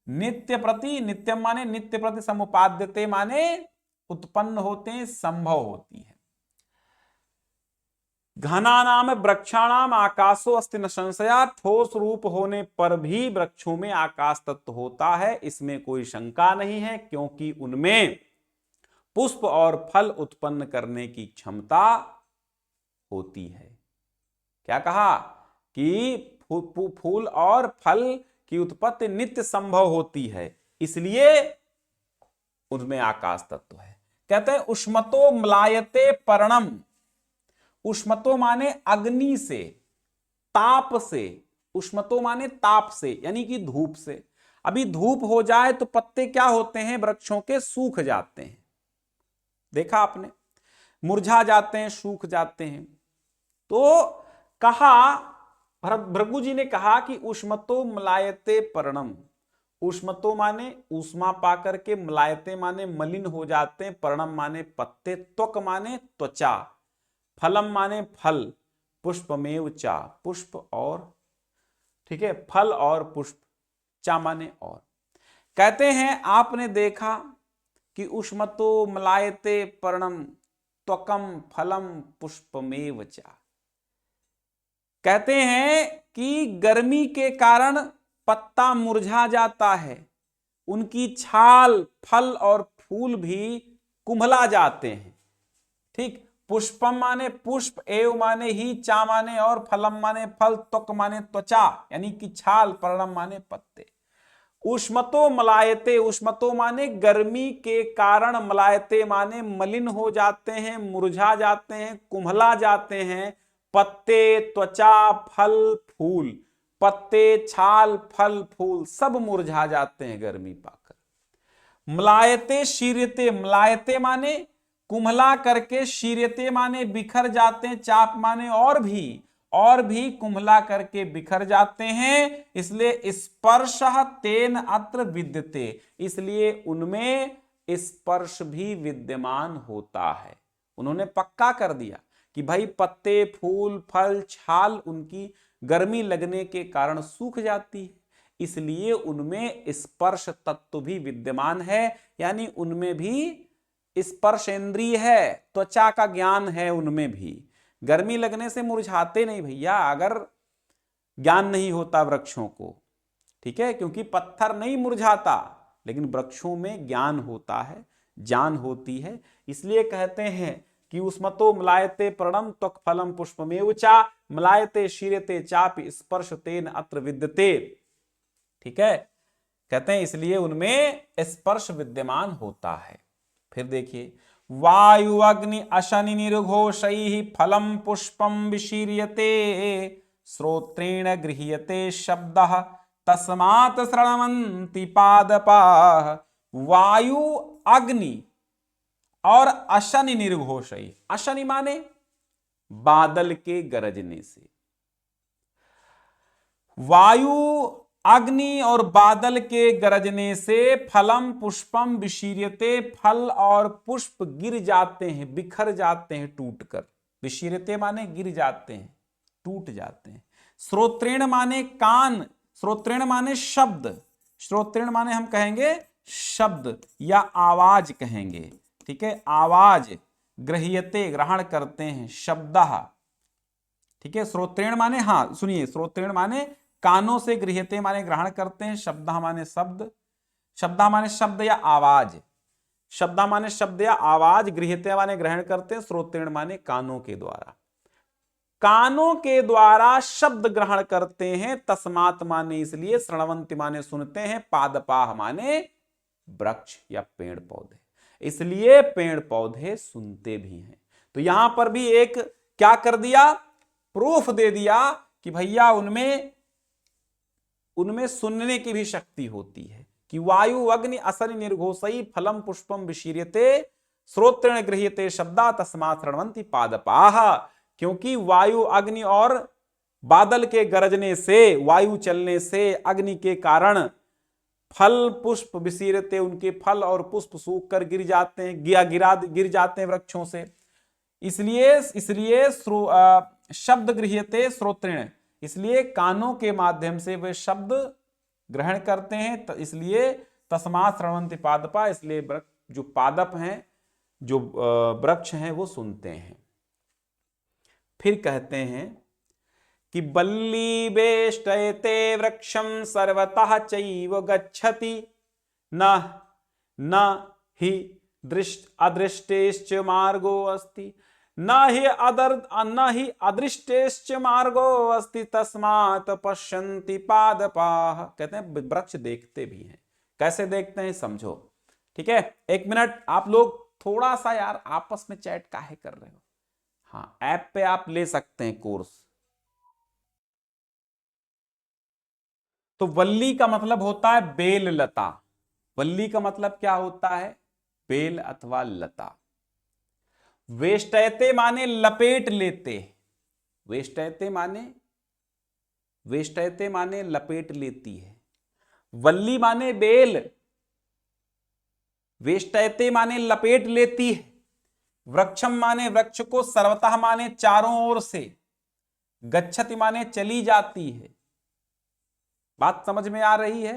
नित्य प्रति, नित्यम माने नित्य प्रति, समुपाद्यते माने उत्पन्न होते हैं, संभव होती है। घना नाम वृक्षाणाम आकाशो अस्ति न संशया, ठोस रूप होने पर भी वृक्षों में आकाश तत्व होता है, इसमें कोई शंका नहीं है, क्योंकि उनमें पुष्प और फल उत्पन्न करने की क्षमता होती है। क्या कहा? कि फूल और फल की उत्पत्ति नित्य संभव होती है, इसलिए उनमें आकाश तत्व है। कहते हैं उष्मतो म्लायते पर्णम। उष्मतो माने अग्नि से, ताप से, उष्मतो माने ताप से, यानी कि धूप से। अभी धूप हो जाए तो पत्ते क्या होते हैं वृक्षों के? सूख जाते हैं। देखा आपने, मुरझा जाते हैं, सूख जाते हैं। तो कहा, भृगु जी ने कहा कि उष्मतो म्लायते पर्णम। उष्मतो माने ऊष्मा पाकर के, म्लायते माने मलिन हो जाते हैं, पर्णम माने पत्ते, त्वक माने त्वचा, फलम माने फल, पुष्पमेव चा, पुष्प और, ठीक है, फल और पुष्प, चा माने और। कहते हैं आपने देखा कि उष्मतो म्लायते पर्णम त्वकम फलम पुष्पमेव चा। कहते हैं कि गर्मी के कारण पत्ता मुरझा जाता है, उनकी छाल, फल और फूल भी कुम्हला जाते हैं। ठीक, पुष्पम माने पुष्प, एव माने ही, चा माने और, फलम माने फल, त्वक माने त्वचा, यानी कि छाल, पर्णम माने पत्ते। उष्मतो मलायते, उष्मतो माने गर्मी के कारण, मलायते माने मलिन हो जाते हैं, मुरझा जाते हैं, कुम्हला जाते हैं, पत्ते, त्वचा, फल, फूल, पत्ते, छाल, फल, फूल सब मुरझा जाते हैं गर्मी पाकर। मलायते शीर्यते, मलायते माने कुम्हला करके, शीर्यते माने बिखर जाते हैं, चाप माने और भी कुम्हला करके बिखर जाते हैं। इसलिए स्पर्शः तेन अत्र विद्यते, इसलिए उनमें स्पर्श भी विद्यमान होता है। उन्होंने पक्का कर दिया कि भाई पत्ते, फूल, फल, छाल उनकी गर्मी लगने के कारण सूख जाती है, इसलिए उनमें स्पर्श तत्व भी विद्यमान है, यानी उनमें भी स्पर्श इंद्रिय है, त्वचा का ज्ञान है उनमें भी। गर्मी लगने से मुरझाते नहीं भैया, अगर ज्ञान नहीं होता वृक्षों को, ठीक है, क्योंकि पत्थर नहीं मुरझाता, लेकिन वृक्षों में ज्ञान होता है, जान होती है। इसलिए कहते हैं कि उष्मतो म्लायते पर्णम त्वक फलम पुष्पमेव चा, म्लायते शीर्यते चापि स्पर्श तेन अत्र विद्यते। ठीक है, कहते हैं इसलिए उनमें स्पर्श विद्यमान होता है। फिर देखिए, वायु अग्नि अशनि निर्घोषैः फलम पुष्पम विशीर्यते, श्रोत्रेण गृह्यते शब्दः तस्मात् श्रवन्ति पादपाः। वायु अग्नि और अशनि निर्घोषई, अशनि माने बादल के गरजने से। वायु, अग्नि और बादल के गरजने से फलम पुष्पम विशीर्यते, फल और पुष्प गिर जाते हैं, बिखर जाते हैं टूटकर। विशीर्यते माने गिर जाते हैं, टूट जाते हैं। श्रोत्रेण माने कान, श्रोत्रेण माने शब्द, श्रोत्रेण माने हम कहेंगे शब्द या आवाज कहेंगे, ठीक है, आवाज। गृह्यते ग्रहण करते हैं, शब्दः, ठीक है। श्रोत्रेण माने, हाँ सुनिए, श्रोत्रेण माने कानों से, गृह्यते माने ग्रहण करते हैं, शब्दः माने शब्द, शब्दः माने शब्द या आवाज, शब्दः माने शब्द या आवाज, गृह्यते माने ग्रहण करते हैं, श्रोत्रेण माने कानों के द्वारा, कानों के द्वारा शब्द ग्रहण करते हैं। तस्मात् माने इसलिए, श्रृण्वन्ति माने सुनते हैं, पादपाः माने वृक्ष या पेड़ पौधे, इसलिए पेड़ पौधे सुनते भी हैं। तो यहां पर भी एक क्या कर दिया, प्रूफ दे दिया कि भैया उनमें सुनने की भी शक्ति होती है, कि वायु अग्नि अशनि निर्घोषई फलम पुष्पम विशीर्यते श्रोत्रेण गृह्यते शब्दा तस्मात् शृण्वन्ति पादपाः। क्योंकि वायु, अग्नि और बादल के गरजने से, वायु चलने से, अग्नि के कारण फल पुष्प विशीर्यते, उनके फल और पुष्प सूख कर गिर जाते हैं, गिर जाते हैं वृक्षों से। इसलिए शब्द गृह्यते श्रोत्रेण, इसलिए कानों के माध्यम से वे शब्द ग्रहण करते हैं, इसलिए तस्मात् शृण्वन्ति पादपा, इसलिए जो पादप हैं, जो वृक्ष हैं, वो सुनते हैं। फिर कहते हैं कि बल्ली वेष्टयते वृक्षं सर्वतः चैव गच्छति, न हि अदृष्टेश्च मार्गो अस्ति, न ही अदृष्टेश्च मार्गो अस्ति तस्मात् पश्यन्ति पादपाः। कहते हैं वृक्ष देखते भी हैं। कैसे देखते हैं समझो, ठीक है। एक मिनट, आप लोग थोड़ा सा यार आपस में चैट काहे कर रहे हो? हाँ, ऐप पे आप ले सकते हैं कोर्स। तो वल्ली का मतलब होता है बेल लता, वल्ली का मतलब क्या होता है, बेल अथवा लता। वेष्टयते माने लपेट लेते, वेष्टयते माने लपेट लेती है। वल्ली माने बेल, वेष्टयते माने लपेट लेती है। वृक्षम माने वृक्ष को, सर्वतः माने चारों ओर से, गच्छति माने चली जाती है। बात समझ में आ रही है?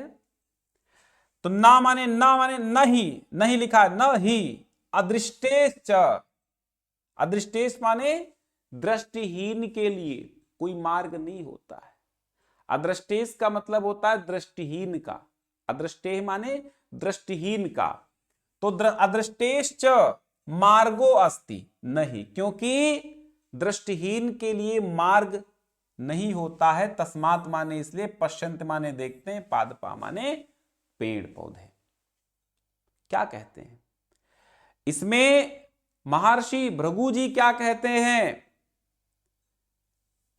तो ना माने नहीं लिखा है, न ही अदृष्टेश्च, अदृष्टेश माने दृष्टिहीन के लिए कोई मार्ग नहीं होता है। अदृष्टेश का मतलब होता है दृष्टिहीन का, अदृष्टे माने दृष्टिहीन का। तो अदृष्टेश्च मार्गो अस्ति, नहीं, क्योंकि दृष्टिहीन के लिए मार्ग नहीं होता है। तस्मात् माने इसलिए, पश्यन्त माने देखते हैं, पादपा माने पेड़ पौधे। क्या कहते हैं इसमें? महर्षि भृगु जी क्या कहते हैं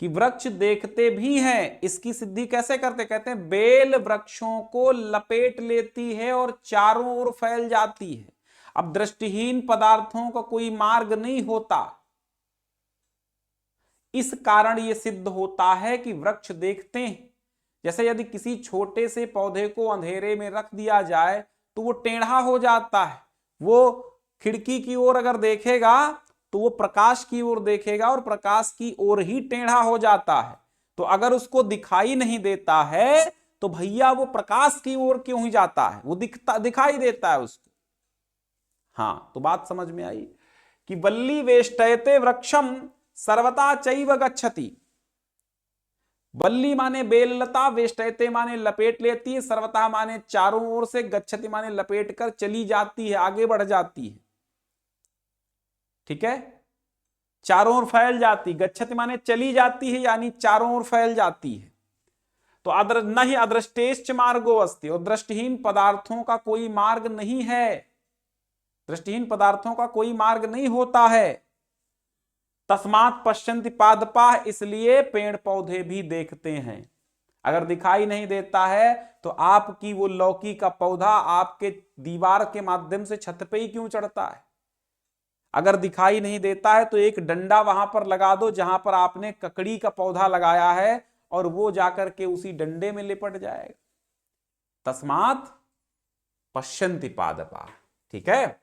कि वृक्ष देखते भी हैं। इसकी सिद्धि कैसे करते? कहते हैं बेल वृक्षों को लपेट लेती है और चारों ओर फैल जाती है। अब दृष्टिहीन पदार्थों का कोई मार्ग नहीं होता, इस कारण यह सिद्ध होता है कि वृक्ष देखते हैं। जैसे यदि किसी छोटे से पौधे को अंधेरे में रख दिया जाए तो वो टेढ़ा हो जाता है। वो खिड़की की ओर अगर देखेगा तो वो प्रकाश की ओर देखेगा और प्रकाश की ओर ही टेढ़ा हो जाता है। तो अगर उसको दिखाई नहीं देता है तो भैया वो प्रकाश की ओर क्यों ही जाता है, वो दिखाई देता है उसको। हाँ, तो बात समझ में आई कि वल्ली वेष्टयते वृक्षम सर्वता चैव गच्छति। वल्ली माने बेललता, वेष्टयते माने लपेट लेती है, सर्वता माने चारों ओर से, गच्छति माने लपेट कर चली जाती है, आगे बढ़ जाती है। ठीक है, चारों ओर फैल जाती, गच्छति माने चली जाती है, यानी चारों ओर फैल जाती है। तो न ही अदृष्टेश्च मार्गो अस्ति, और दृष्टिहीन पदार्थों का कोई मार्ग नहीं है, दृष्टिहीन पदार्थों का कोई मार्ग नहीं होता है। तस्मात् पश्यन्ति पादपाः, इसलिए पेड़ पौधे भी देखते हैं। अगर दिखाई नहीं देता है तो आपकी वो लौकी का पौधा आपके दीवार के माध्यम से छत पे ही क्यों चढ़ता है? अगर दिखाई नहीं देता है तो एक डंडा वहां पर लगा दो जहां पर आपने ककड़ी का पौधा लगाया है, और वो जाकर के उसी डंडे में लिपट जाएगा। तस्मात् पश्यन्ति पादपाः। ठीक है।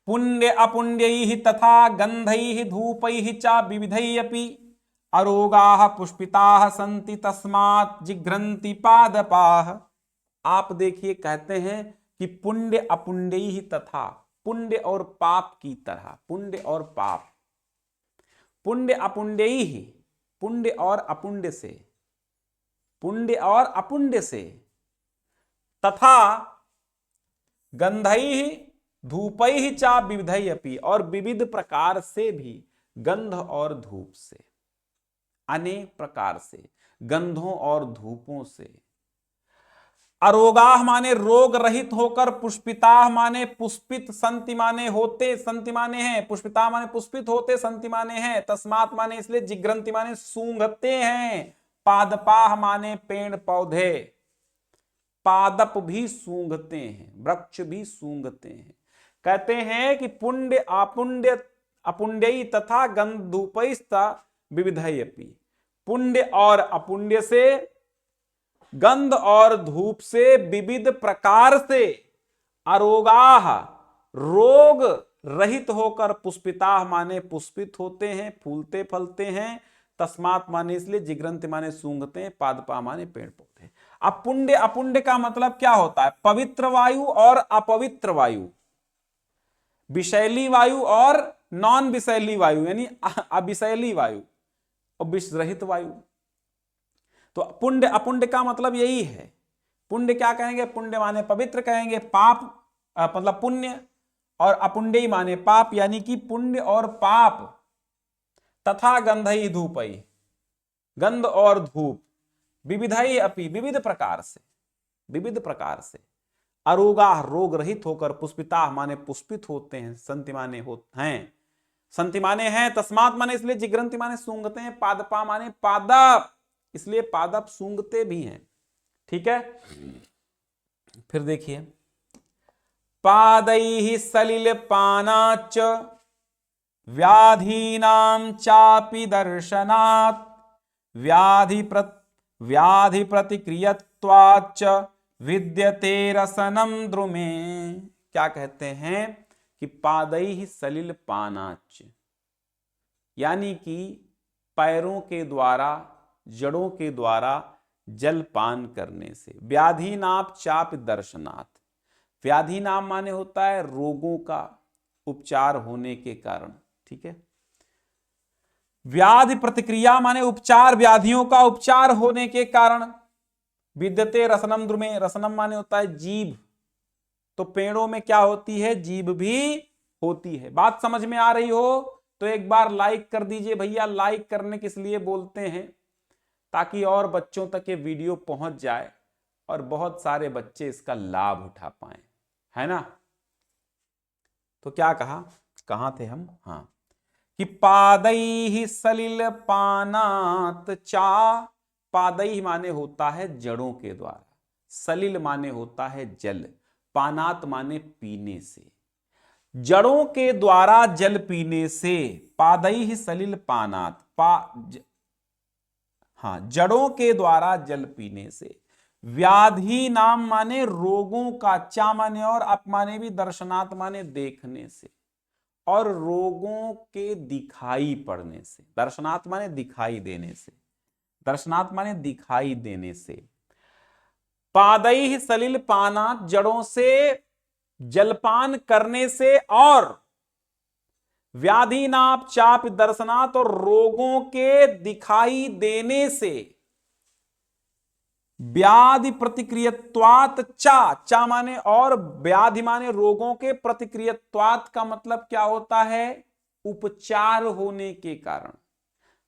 पुण्य अपुण्यैः तथा गंधैः धूपैः च विविधैः अपि अरोगाः पुष्पिताः सन्ति तस्मात् जिघ्रन्ति पादपाः। आप देखिए कहते हैं कि पुण्य अपुण्यैः तथा, पुण्य और पाप की तरह, पुण्य और पाप, पुण्य अपुण्यैः, पुण्य और अपुण्य से, पुण्य और अपुण्य से, तथा गंधैः धूपैः च विविधैः अपि, और विविध प्रकार से भी, गंध और धूप से, अनेक प्रकार से गंधों और धूपों से। अरोगाह माने रोग रहित होकर, पुष्पिताह माने पुष्पित, संति माने होते, संति माने हैं, पुष्पिता माने पुष्पित होते, संति माने हैं, तस्मात् माने इसलिए, जिग्रंति माने सूंघते हैं, पादपाह माने पेड़ पौधे, पादप भी सूंघते हैं, वृक्ष भी सूंघते हैं। कहते हैं कि पुण्य अपुण्य अपुण्यई तथा गंध धूपैस्ता विविधै अपि, पुण्य और अपुण्य से, गंध और धूप से, विविध प्रकार से, अरोगाह रोग रहित होकर, पुष्पिता माने पुष्पित होते हैं, फूलते फलते हैं, तस्मात् माने इसलिए, जिग्रंथ माने सूंघते हैं, पादपा माने पेड़ पौधे। अब पुण्य अपुण्य का मतलब क्या होता है? पवित्र वायु और अपवित्र वायु, विषैली वायु और नॉन विषैली वायु, यानी अविषैली वायु और विष रहित वायु। तो पुण्य अपुण्य का मतलब यही है। पुण्य क्या कहेंगे? पुण्य माने पवित्र कहेंगे, पाप मतलब पुण्य, और अपुण्य माने पाप, यानी कि पुण्य और पाप। तथा गंधई धूपई, गंध और धूप, विविधई अपि विविध प्रकार से, विविध प्रकार से, अरोगा रोग रहित होकर, पुष्पिता माने पुष्पित होते हैं, संति माने होते हैं, संति माने हैं, तस्मात् माने इसलिए, जिग्रंथि माने सूंघते हैं, पादपा माने पादप, इसलिए पादप सूंघते भी हैं। ठीक है। फिर देखिए, पादैहि सलिल पानाच व्याधीनां चापि दर्शनात् व्याधि प्रतिक्रियत्वाच्च विद्यते रसनम द्रुमे। क्या कहते हैं कि पादैहि सलिल पानाच, यानी कि पैरों के द्वारा, जड़ों के द्वारा जलपान करने से, व्याधि नाप चाप दर्शनात्, व्याधि नाम माने होता है रोगों का उपचार होने के कारण। ठीक है। व्याधि प्रतिक्रिया माने उपचार, व्याधियों का उपचार होने के कारण। विद्यते रसनम द्रुमे, रसनम माने होता है जीभ, तो पेड़ों में क्या होती है? जीभ भी होती है। बात समझ में आ रही हो तो एक बार लाइक कर दीजिए भैया। लाइक करने किस लिए बोलते हैं? ताकि और बच्चों तक ये वीडियो पहुंच जाए और बहुत सारे बच्चे इसका लाभ उठा पाए, है ना। तो क्या कहा, कहां थे हम? हाँ, कि पादैहि सलिल पानात चा, पादैहि माने होता है जड़ों के द्वारा, सलिल माने होता है जल, पानात माने पीने से, जड़ों के द्वारा जल पीने से, पादैहि सलिल पानात, हाँ, जड़ों के द्वारा जल पीने से। व्याधि नाम माने रोगों का, चा माने और, अप माने भी, दर्शनात् माने देखने से, और रोगों के दिखाई पड़ने से, दर्शनात् माने दिखाई देने से, दर्शनात् माने दिखाई देने से। पादैहि सलिल पानात्, जड़ों से जलपान करने से, और व्याधि नाप चाप दर्शनात्, और रोगों के दिखाई देने से। व्याधि प्रतिक्रियत्वात् चा, चा माने और, व्याधि माने रोगों के, प्रतिक्रियत्वात् का मतलब क्या होता है? उपचार होने के कारण।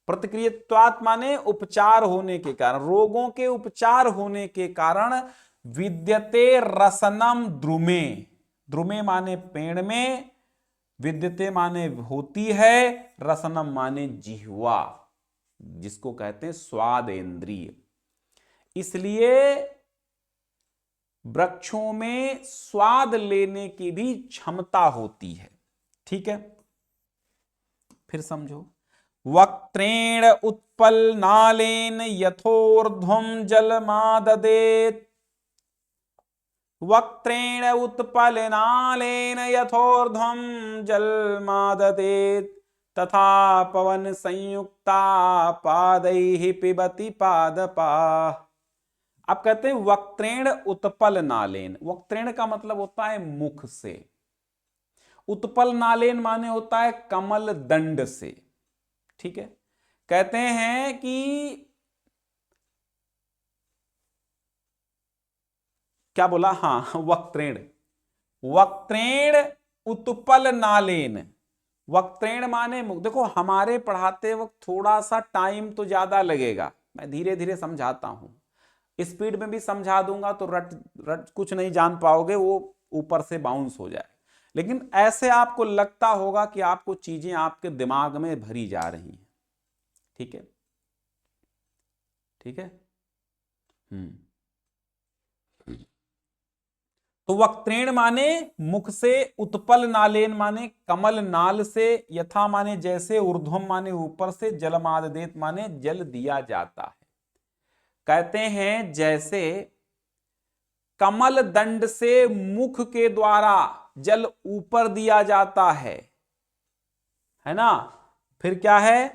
प्रतिक्रियत्वात् माने उपचार होने के कारण, रोगों के उपचार होने के कारण। विद्यते रसनम द्रुमे, द्रुमे माने पेड़ में, विद्यते माने होती है, रसनम माने जिह्वा, जिसको कहते हैं स्वाद इंद्रिय। इसलिए वृक्षों में स्वाद लेने की भी क्षमता होती है। ठीक है, फिर समझो। वक्त्रेण उत्पलनालेन यथोर्ध्वं जलमाददेत्, वक्त्रेण उत्पलनालेन यथोर्ध्वं जलमाददेत्, तथा पवन संयुक्ता पादैः पिबति पादपाः। अब कहते हैं वक्त्रेण उत्पल नालेन। वक्त्रेण का मतलब होता है मुख से, उत्पल नालेन माने होता है कमल दंड से। ठीक है, कहते हैं कि क्या बोला, हाँ, वक्त्रेण, वक्त्रेण उत्पल नालेन। वक्त्रेण माने मुख। देखो हमारे पढ़ाते वक्त थोड़ा सा टाइम तो ज्यादा लगेगा, मैं धीरे धीरे समझाता हूं, स्पीड में भी समझा दूंगा तो रट रट कुछ नहीं जान पाओगे, वो ऊपर से बाउंस हो जाए। लेकिन ऐसे आपको लगता होगा कि आपको चीजें आपके दिमाग में भरी जा रही हैं। ठीक है, ठीक है। तो वक्त्रेण माने मुख से, उत्पल नालेन माने कमल नाल से, यथा माने जैसे, ऊर्ध्वम माने ऊपर से, जलमाददेत माने जल दिया जाता है। कहते हैं जैसे कमल दंड से मुख के द्वारा जल ऊपर दिया जाता है ना। फिर क्या है,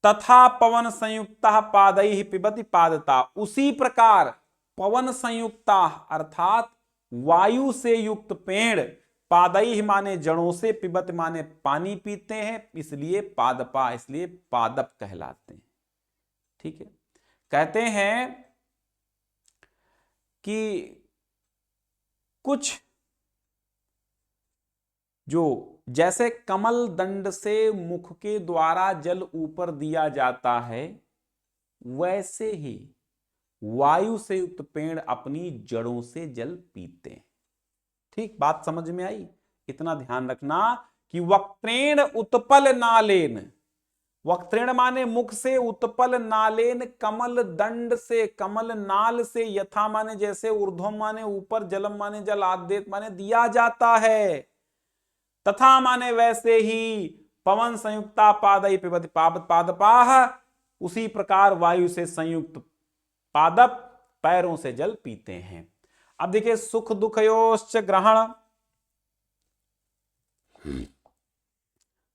तथा पवन संयुक्ता पादैहि पिबति पादता, उसी प्रकार पवन संयुक्ता अर्थात वायु से युक्त पेड़, पादैहि माने जड़ों से, पिबत माने पानी पीते हैं, इसलिए पादपा, इसलिए पादप कहलाते हैं। ठीक है, कहते हैं कि कुछ जो जैसे कमल दंड से मुख के द्वारा जल ऊपर दिया जाता है, वैसे ही वायु से युक्त पेड़ अपनी जड़ों से जल पीते हैं। ठीक, बात समझ में आई। इतना ध्यान रखना कि वक्त्रेण उत्पल नालेन, वक्त्रेण माने मुख से, उत्पल नालेन कमल दंड से, कमल नाल से, यथा माने जैसे, ऊर्ध्वम माने ऊपर, जलम माने जल, आद्यत माने दिया जाता है, तथा माने वैसे ही, पवन संयुक्ता पादई पिबति पादपाह, उसी प्रकार वायु से संयुक्त पादप पैरों से जल पीते हैं। अब देखिए, सुख दुखयोश्च ग्रहण,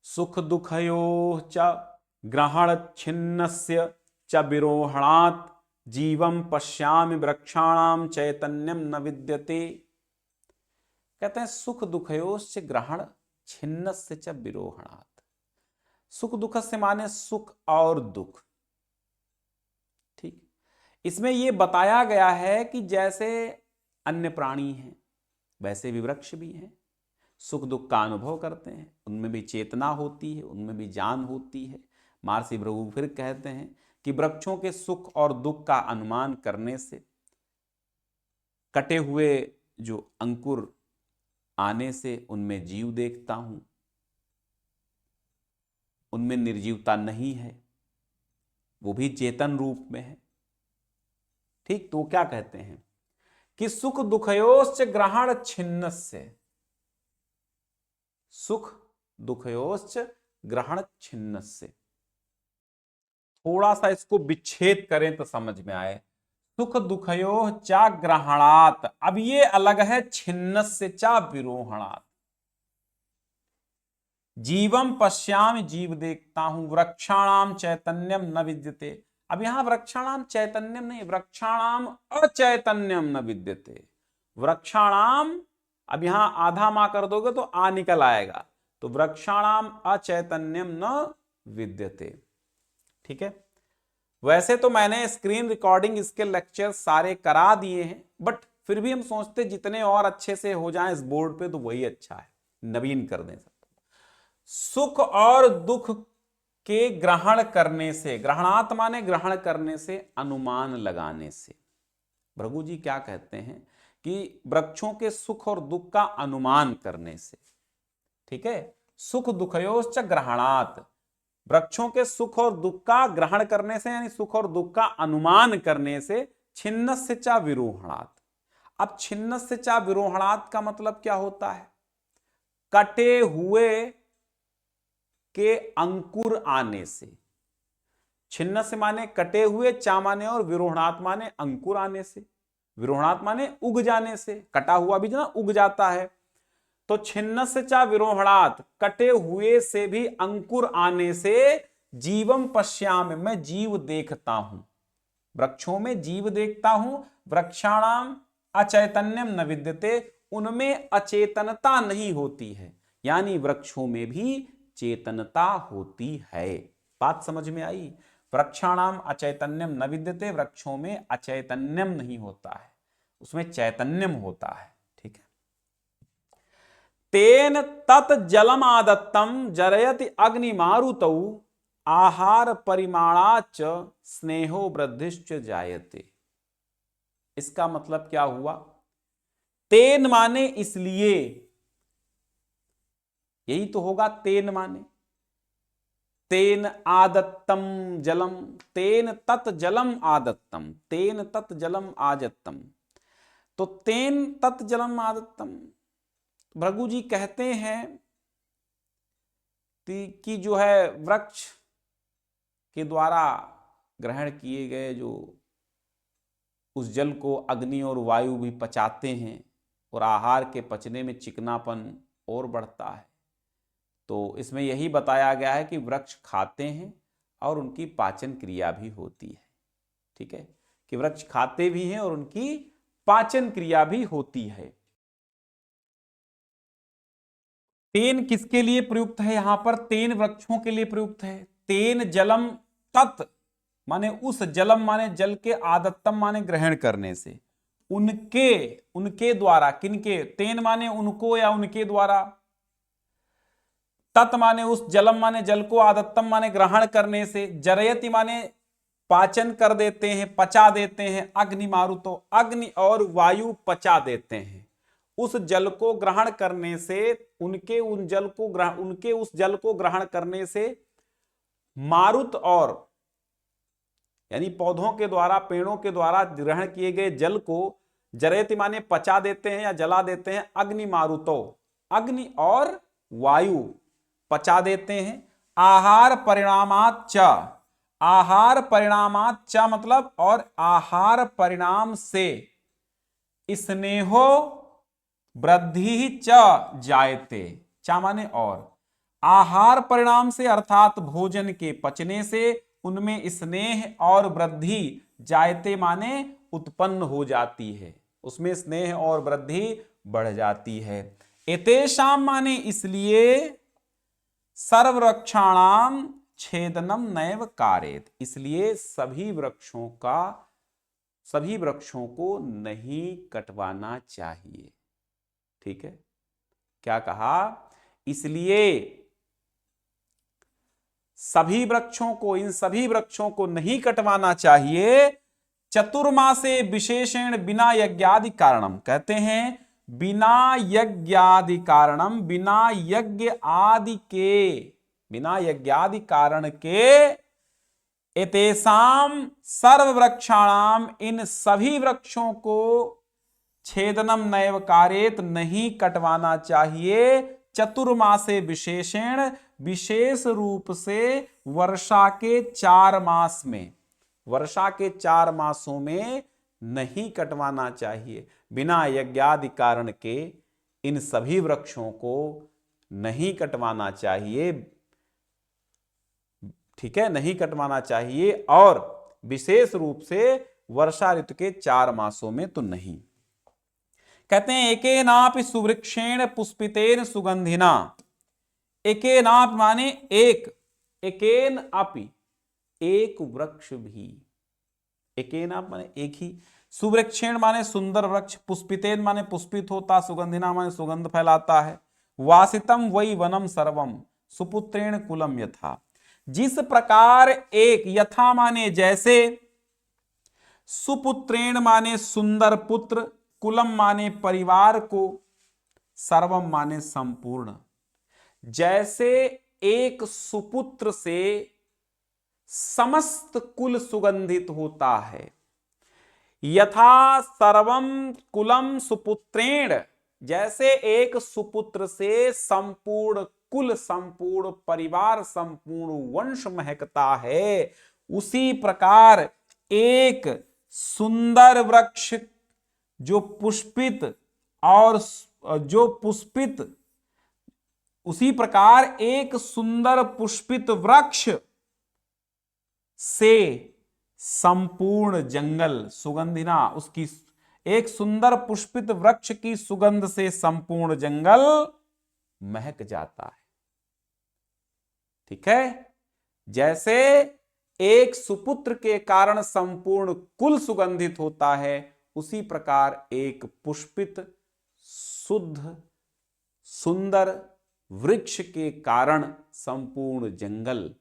सुख दुखयोश्च ग्रहण छिन्नस्य च विरोहणात्, जीवम पश्यामि वृक्षाणाम चैतन्यम न विद्यते। कहते हैं सुख दुखयोश्च ग्रहण छिन्नस्य च विरोहणात्। सुख दुख से माने सुख और दुख। ठीक, इसमें यह बताया गया है कि जैसे अन्य प्राणी हैं वैसे भी वृक्ष भी हैं, सुख दुख का अनुभव करते हैं, उनमें भी चेतना होती है, उनमें भी जान होती है। महर्षि भृगु फिर कहते हैं कि वृक्षों के सुख और दुख का अनुमान करने से, कटे हुए जो अंकुर आने से उनमें जीव देखता हूं, उनमें निर्जीवता नहीं है, वो भी चेतन रूप में है। ठीक, तो क्या कहते हैं कि सुख दुखयोश्च ग्रहण छिन्नस्य, सुख दुखयोश्च ग्रहण छिन्नस्य। थोड़ा सा इसको विच्छेद करें तो समझ में आए। सुख दुखयोः चा ग्रहणात्, अब ये अलग है छिन्नस्य चा विरोहणात्। जीवम पश्यामि, जीव देखता हूं, वृक्षाणाम चैतन्यम न विद्यते। अब यहां वृक्षाणाम चैतन्यम नहीं, वृक्षाणाम अचैतन्यम न विद्यते। वृक्षाणाम, अब यहां आधा मां कर दोगे तो आ निकल आएगा, तो वृक्षाणाम अचैतन्यम न विद्यते। ठीक है, वैसे तो मैंने स्क्रीन रिकॉर्डिंग इसके लेक्चर सारे करा दिए हैं, बट फिर भी हम सोचते जितने और अच्छे से हो जाएं इस बोर्ड पे तो वही अच्छा है, नवीन कर दें सब। सुख और दुख के ग्रहण करने से, ग्रहणात् माने ग्रहण करने से, अनुमान लगाने से। भृगु जी क्या कहते हैं कि वृक्षों के सुख और दुख का अनुमान करने से। ठीक है, सुख दुखयोश्च ग्रहणात्, वृक्षों के सुख और दुख का ग्रहण करने से, यानी सुख और दुख का अनुमान करने से, छिन्नस्य च विरोहणात्। अब छिन्नस्य च विरोहणात् का मतलब क्या होता है? कटे हुए के अंकुर आने से। छिन्नस्य माने कटे हुए, चा माने और विरोहणात माने अंकुर आने से। विरोहणात माने उग जाने से, कटा हुआ भी ना उग जाता है। तो छिन्नस्य चा विरोहणात, कटे हुए से भी अंकुर आने से जीवम पश्याम, मैं जीव देखता हूं, वृक्षों में जीव देखता हूं। वृक्षाणाम अचैतन्यम न विद्यते, उनमें अचेतनता नहीं होती है, यानी वृक्षों में भी चेतनता होती है। बात समझ में आई? वृक्षाणाम अचैतन्यम न विद्यते, वृक्षों में अचैतन्यम नहीं होता है, उसमें चैतन्यम होता है। ठीक है। तेन तत् जलम आदत्तम जरयति अग्निमारुतौ आहार परिमाणाच स्नेहो वृद्धिश्च जायते। इसका मतलब क्या हुआ? तेन माने इसलिए, यही तो होगा तेन माने। तेन आदत्तम जलम, तेन तत् जलम आदत्तम, तेन तत् जलम आजत्तम। तो तेन तत् जलम आदत्तम, भृगु जी कहते हैं कि जो है वृक्ष के द्वारा ग्रहण किए गए जो उस जल को अग्नि और वायु भी पचाते हैं, और आहार के पचने में चिकनापन और बढ़ता है। तो इसमें यही बताया गया है कि वृक्ष खाते हैं और उनकी पाचन क्रिया भी होती है। ठीक है, कि वृक्ष खाते भी हैं और उनकी पाचन क्रिया भी होती है। तेन किसके लिए प्रयुक्त है? यहां पर तेन वृक्षों के लिए प्रयुक्त है। तेन जलम तत् माने उस, जलम माने जल के, आदत्तम माने ग्रहण करने से, उनके, उनके द्वारा, किनके? तेन माने उनको या उनके द्वारा, तत् माने उस, जलम माने जल को, आदत्तम माने ग्रहण करने से, जरयति माने पाचन कर देते हैं, पचा देते हैं, अग्नि मारुतो, अग्नि और वायु पचा देते हैं। उस जल को ग्रहण करने से, उनके उन जल को ग्रहण, उनके उस जल को ग्रहण करने से मारुत और, यानी पौधों के द्वारा, पेड़ों के द्वारा ग्रहण किए गए जल को जरयति माने पचा देते हैं या जला देते हैं, अग्नि मारुतो, अग्नि और वायु पचा देते हैं। आहार परिणामात च, आहार परिणामात च मतलब, और आहार परिणाम से स्नेहो वृद्धि च जायते, चा माने और, आहार परिणाम से अर्थात भोजन के पचने से उनमें स्नेह और वृद्धि, जायते माने उत्पन्न हो जाती है, उसमें स्नेह और वृद्धि बढ़ जाती है। एतेषाम माने इसलिए, सर्ववृक्षाणाम छेदनम नैव कारेत, इसलिए सभी वृक्षों का, सभी वृक्षों को नहीं कटवाना चाहिए। ठीक है, क्या कहा? इसलिए सभी वृक्षों को, इन सभी वृक्षों को नहीं कटवाना चाहिए। चतुर्मासे विशेषण बिना यज्ञादि कारणम, कहते हैं बिना यज्ञादि कारणम, बिना यज्ञ आदि के, बिना यज्ञादि कारण के, एतेषाम सर्व वृक्षाणाम, इन सभी वृक्षों को छेदनम नैव कारेत, नहीं कटवाना चाहिए। चतुर्मासे विशेषण, विशेष रूप से वर्षा के 4 मास में, वर्षा के 4 मासों में नहीं कटवाना चाहिए। बिना यज्ञादि कारण के इन सभी वृक्षों को नहीं कटवाना चाहिए। ठीक है, नहीं कटवाना चाहिए, और विशेष रूप से वर्षा ऋतु के 4 मासों में तो नहीं। कहते हैं एकेनापि सुवृक्षेण पुष्पितेन सुगंधिना, एकेनापि माने एक, एकेन अपि एक वृक्ष भी, एकेनापि माने एक ही, सुवृक्षेण माने सुंदर वृक्ष, पुष्पितेन माने पुष्पित होता, सुगंधिना माने सुगंध फैलाता है, वासितम वै वनम सर्वम सुपुत्रेण कुलम यथा, जिस प्रकार एक, यथा माने जैसे, सुपुत्रेण माने सुंदर पुत्र, कुलम माने परिवार को, सर्वम माने संपूर्ण, जैसे एक सुपुत्र से समस्त कुल सुगंधित होता है, यथा सर्वम कुलम सुपुत्रेण, जैसे एक सुपुत्र से संपूर्ण कुल, संपूर्ण परिवार, संपूर्ण वंश महकता है, उसी प्रकार एक सुंदर वृक्ष जो पुष्पित और जो पुष्पित, उसी प्रकार एक सुंदर पुष्पित वृक्ष से संपूर्ण जंगल सुगंधिना, उसकी एक सुंदर पुष्पित वृक्ष की सुगंध से संपूर्ण जंगल महक जाता है। ठीक है, जैसे एक सुपुत्र के कारण संपूर्ण कुल सुगंधित होता है, उसी प्रकार एक पुष्पित शुद्ध सुंदर वृक्ष के कारण संपूर्ण जंगल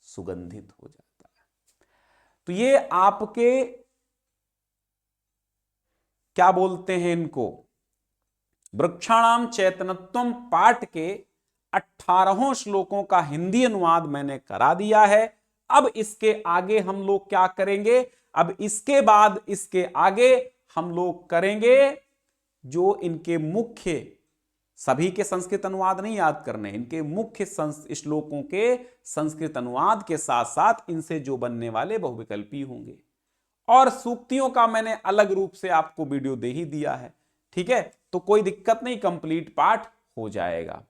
सुगंधित हो जाता है। तो ये आपके क्या बोलते हैं इनको, वृक्षाणाम चैतन्यत्वम पाठ के 18 श्लोकों का हिंदी अनुवाद मैंने करा दिया है। अब इसके आगे हम लोग क्या करेंगे, अब इसके बाद इसके आगे हम लोग करेंगे जो इनके मुख्य, सभी के संस्कृत अनुवाद नहीं याद करने, इनके मुख्य श्लोकों के संस्कृत अनुवाद के साथ साथ इनसे जो बनने वाले बहुविकल्पी होंगे। और सूक्तियों का मैंने अलग रूप से आपको वीडियो दे ही दिया है। ठीक है, तो कोई दिक्कत नहीं, कंप्लीट पाठ हो जाएगा।